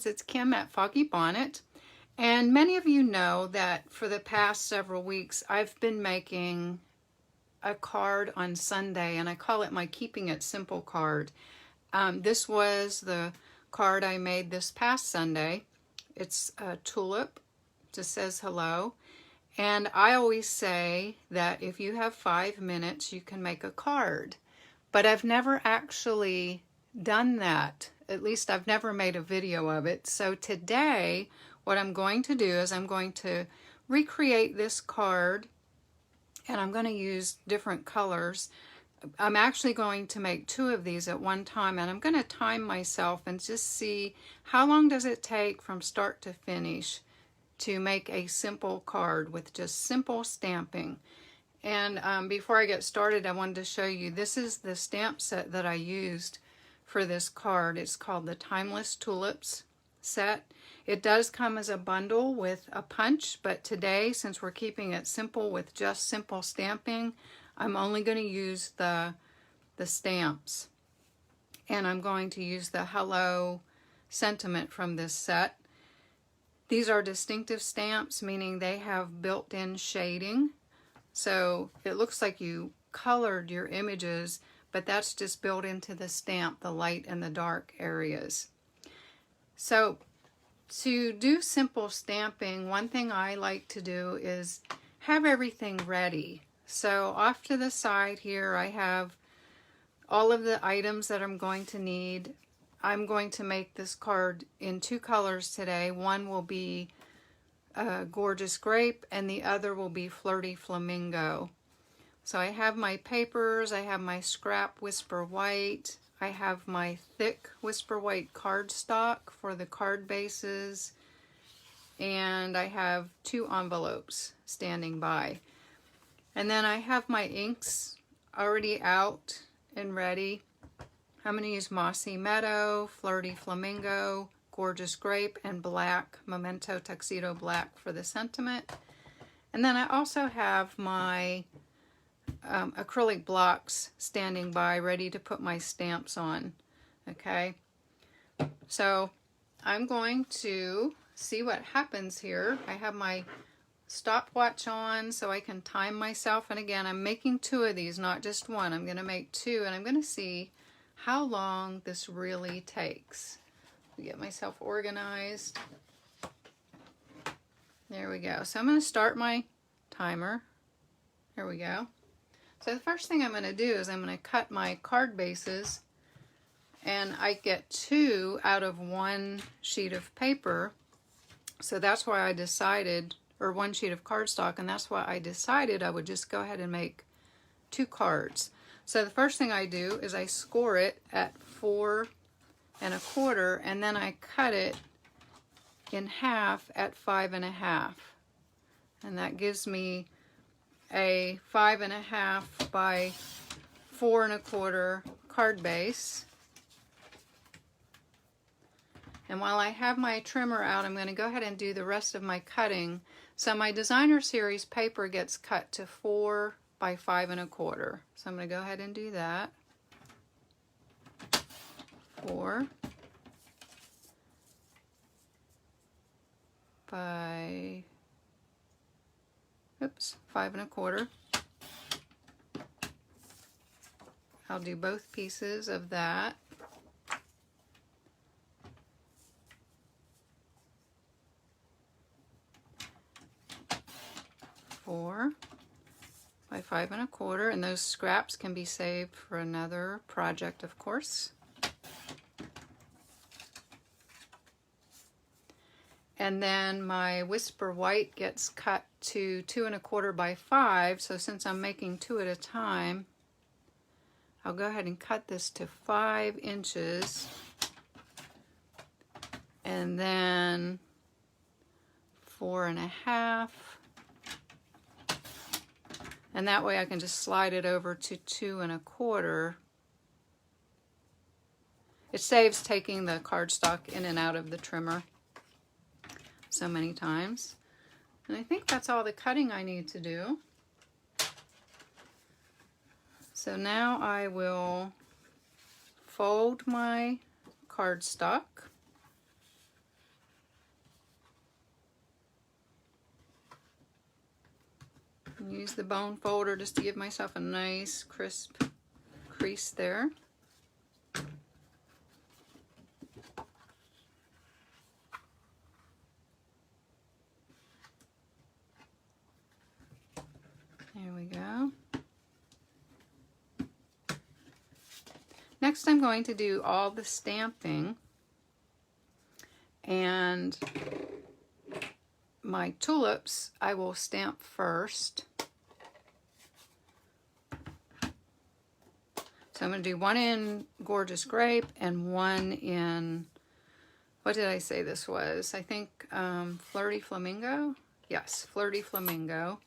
friends, it's Kim at Foggy Bonnet, and many of you know that for the past several weeks I've been making a card on Sunday, and I call it my Keeping It Simple card. This was the card I made this past Sunday. It's a tulip, just says hello, and I always say that if you have 5 minutes you can make a card, but I've never actually done that. At least I've never made a video of it. So today what I'm going to do is I'm going to recreate this card, and I'm going to use different colors. I'm actually going to make 2 of these at one time, and I'm going to time myself and just see how long does it take from start to finish to make a simple card with just simple stamping. And before I get started, I wanted to show you, this is the stamp set that I used for this card. It's called the Timeless Tulips set. It does come as a bundle with a punch, but today, since we're keeping it simple with just simple stamping, I'm only going to use the stamps. And I'm going to use the Hello sentiment from this set. These are distinctive stamps, meaning they have built-in shading. So it looks like you colored your images, but that's just built into the stamp, the light and the dark areas. So to do simple stamping, one thing I like to do is have everything ready. So off to the side here I have all of the items that I'm going to need. I'm going to make this card in 2 colors today. One will be Gorgeous Grape, and the other will be Flirty Flamingo. So I have my papers, I have my scrap Whisper White, I have my thick Whisper White cardstock for the card bases, and I have 2 envelopes standing by. And then I have my inks already out and ready. I'm going to use Mossy Meadow, Flirty Flamingo, Gorgeous Grape, and Black, Memento Tuxedo Black for the sentiment. And then I also have my acrylic blocks standing by, ready to put my stamps on. Okay, so I'm going to see what happens here. I have my stopwatch on so I can time myself, and again I'm making 2 of these, not just 1. I'm going to make 2, and I'm going to see how long this really takes. Get myself organized. There we go. So I'm going to start my timer. There we go. So the first thing I'm going to do is I'm going to cut my card bases, and I get 2 out of 1 sheet of paper. So that's why I decided, or 1 sheet of cardstock, and that's why I decided I would just go ahead and make 2 cards. So the first thing I do is I score it at 4 1/4, and then I cut it in half at 5 1/2, and that gives me a 5 1/2 by 4 1/4 card base. And while I have my trimmer out, I'm going to go ahead and do the rest of my cutting. So my designer series paper gets cut to 4 by 5 1/4. So I'm going to go ahead and do that. 4 by 5 1/4. I'll do both pieces of that. Four by 5 1/4, and those scraps can be saved for another project, of course. And then my Whisper White gets cut to 2 1/4 by 5, so since I'm making 2 at a time, I'll go ahead and cut this to 5 inches, and then 4 1/2, and that way I can just slide it over to 2 1/4. It saves taking the cardstock in and out of the trimmer so many times. And I think that's all the cutting I need to do. So now I will fold my cardstock, Use the bone folder just to give myself a nice crisp crease there. There we go. Next I'm going to do all the stamping, and my tulips I will stamp first. So I'm going to do one in Gorgeous Grape and one in, what did I say this was? I think Flirty Flamingo? Yes, Flirty Flamingo.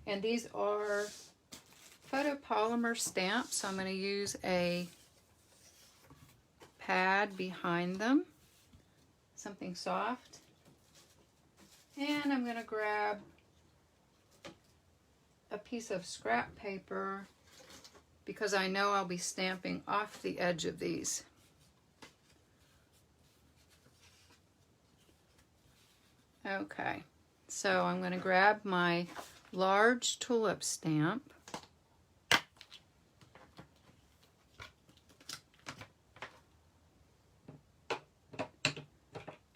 And these are photopolymer stamps, so I'm going to use a pad behind them, something soft. And I'm going to grab a piece of scrap paper because I know I'll be stamping off the edge of these. Okay, so I'm going to grab my large tulip stamp.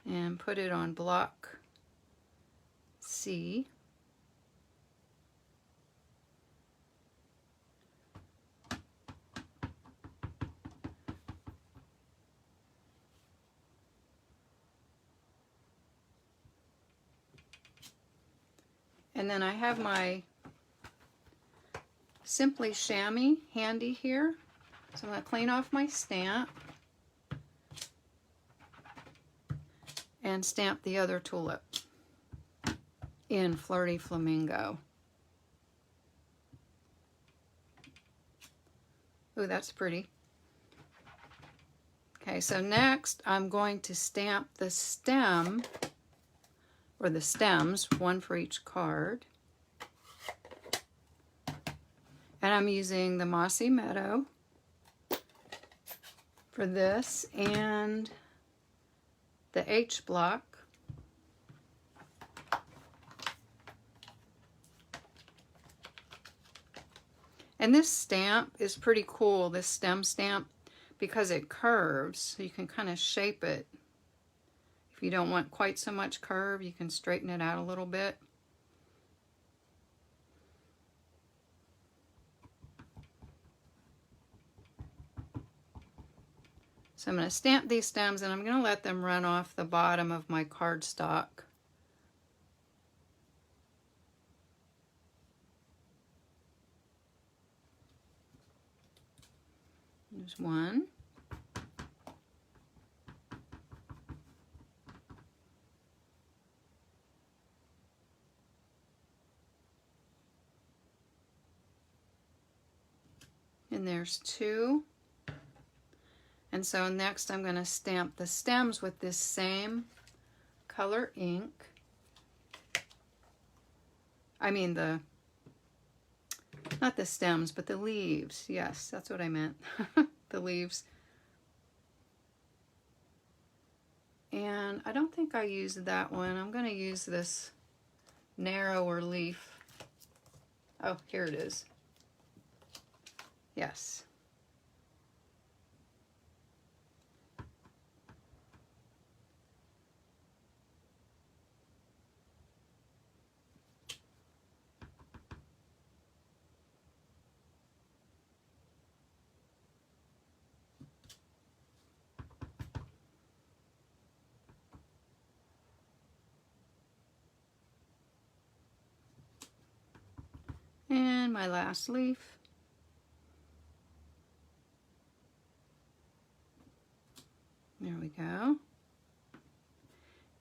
And put it on block C. And then I have my Simply Chamois handy here. So I'm going to clean off my stamp and stamp the other tulip in Flirty Flamingo. Ooh, that's pretty. Okay, so next I'm going to stamp the stem, or the stems, one for each card. And I'm using the Mossy Meadow for this and the H block. And this stamp is pretty cool, this stem stamp, because it curves, so you can kind of shape it. If you don't want quite so much curve, you can straighten it out a little bit. So I'm going to stamp these stems and I'm going to let them run off the bottom of my cardstock. There's one. And there's two. And so next I'm going to stamp the stems with this same color ink. I mean not the stems, but the leaves. Yes, that's what I meant. The leaves. And I don't think I used that one. I'm going to use this narrower leaf. Oh, here it is. Yes. And my last leaf. There we go.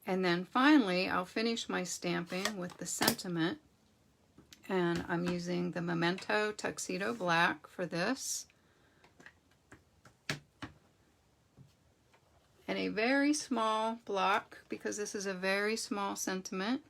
And then finally, I'll finish my stamping with the sentiment. And I'm using the Memento Tuxedo Black for this. And a very small block, because this is a very small sentiment.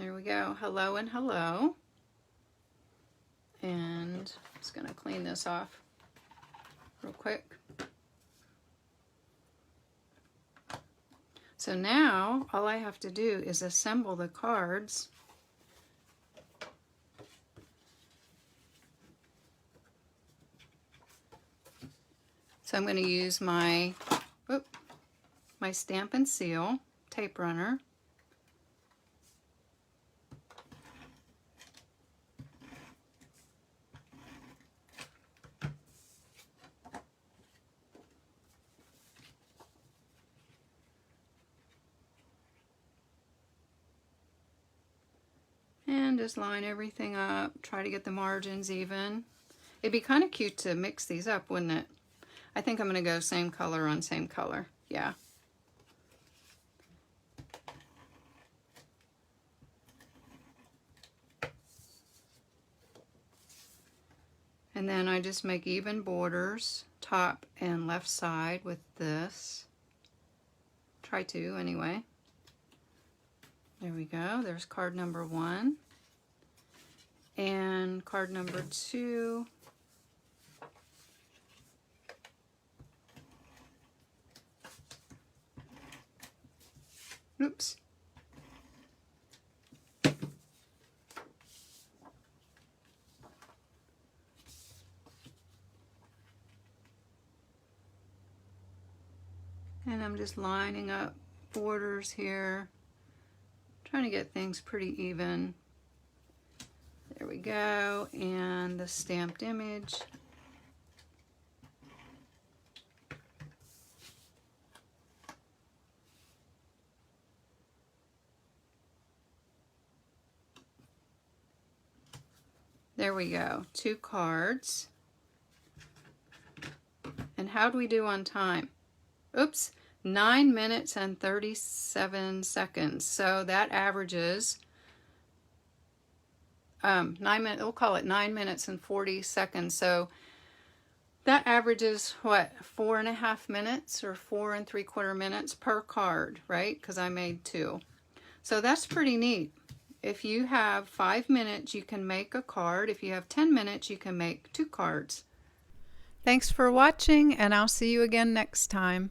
There we go. Hello and hello. And I'm just going to clean this off real quick. So now all I have to do is assemble the cards. So I'm going to use my Stamp and Seal tape runner. And just line everything up, try to get the margins even. It'd be kind of cute to mix these up, wouldn't it? I think I'm going to go same color on same color. Yeah. And then I just make even borders, top and left side with this. Try to anyway. There we go. There's card number 1. And card number 2. Oops. And I'm just lining up borders here, trying to get things pretty even. There we go, and the stamped image. There we go, 2 cards. And how do we do on time? Oops, 9 minutes and 37 seconds. So that averages 9 minutes, we'll call it 9 minutes and 40 seconds. So that averages what, 4.5 minutes or 4 3/4 minutes per card, right? Because I made 2. So that's pretty neat. If you have 5 minutes, you can make a card. If you have 10 minutes, you can make 2 cards. Thanks for watching, and I'll see you again next time.